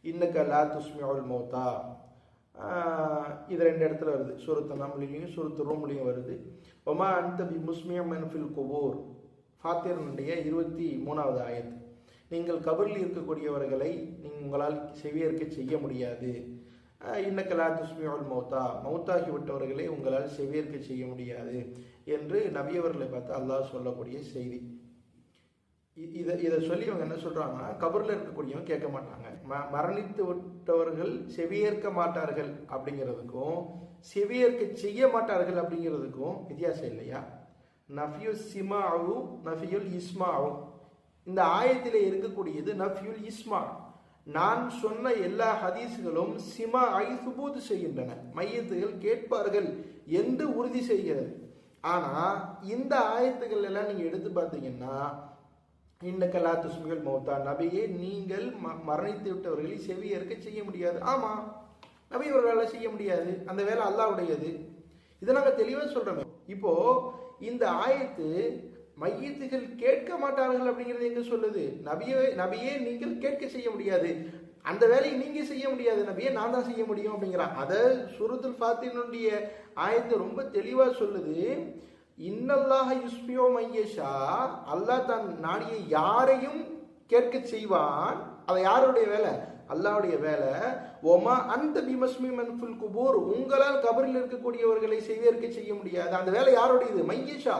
இன்னக்க லா துஸ்மிஉல் மௌத்தா. இது 2 இடத்துல வருது. சூரத்து நம்லையும் சூரத்து ரூம்லையும் வருது. ஒமா அன்த பி முஸ்மியன் ஃபில் குபூர், ஃபாத்திரனுடைய 23வது ஆயத்து. நீங்கள் கபரில் இருக்கக்கூடியவர்களை உங்களால் செவியேற்க செய்ய முடியாது. இன்னக்க லா துஸ்மிஉல் மௌத்தா, மௌத்தாகி விட்டவர்களை உங்களால் செவியேற்க செய்ய முடியாது என்று நபியவர்களை பார்த்து அல்லாஹ் சொல்லக்கூடிய செய்தி. இதை சொல்லி அவங்க என்ன சொல்றாங்கன்னா, கபரில் இருக்கக்கூடியவங்க கேட்க மாட்டாங்க, மரணித்து விட்டவர்கள் செவியேற்க மாட்டார்கள் அப்படிங்கிறதுக்கும் செவியேற்க செய்ய மாட்டார்கள் அப்படிங்கிறதுக்கும் வித்தியாசம் இல்லையா? நஃபியுல் சிமாவும் நஃபியுல் இஸ்மாவும். இந்த ஆயத்திலே இருக்கக்கூடியது நஃபியுல் இஸ்மா. நான் சொன்ன எல்லா ஹதீஸ்களும் சிமா ஐ சுபூத் செய்கின்றன, மையத்துகள் கேட்பார்கள் என்று உறுதி செய்கிறது. ஆனா இந்த ஆயத்துக்கள் எல்லாம் நீங்க எடுத்து பார்த்தீங்கன்னா, இன்னக்க லா துஸ்மிஉல் மௌத்தா, நபியே நீங்கள் மரணித்து விட்டவர்களை செவியேற்க செய்ய முடியாது. ஆமா, நபி அவர்களால் செய்ய முடியாது, அந்த வேலை அல்லாஹ்வுடையது. இதை நாங்க தெளிவாக சொல்றோம். இப்போ இந்த ஆயத்து மையத்துகள் கேட்க மாட்டார்கள் அப்படிங்கிறது எங்க சொல்லுது? நபியே நீங்கள் கேட்க செய்ய முடியாது, அந்த வேலையை நீங்க செய்ய முடியாது நபியே, நான் தான் செய்ய முடியும் அப்படிங்கிறான். அதை சூரத்துல் ஃபாத்தினுடைய ஆயத்து ரொம்ப தெளிவா சொல்லுது. இன்னல்லாஹ யுஸ்மியோ மையஷா, அல்லாஹ் தான் நாடிய யாரையும் கேட்க செய்வான். அது யாருடைய வேலை? அல்லாஹ்வுடைய வேலை. ஒமா அந்த பிமஸ்மி மன்ஃபுல் குபூர், உங்களால் கபரில் இருக்கக்கூடியவர்களை செவியேற்க செய்ய முடியாது, அந்த வேலை யாருடையது? மையஷா,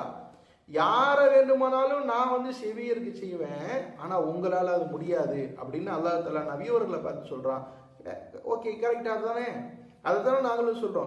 யாரை வேண்டுமானாலும் நான் செவியேற்க செய்வேன், ஆனா உங்களால் அது முடியாது அப்படின்னு அல்லாஹ் தஆலா நபியவர்களை பார்த்து சொல்றான். ஓகே, கரெக்டா தானே? அதை தானே நாங்களும் சொல்றோம்.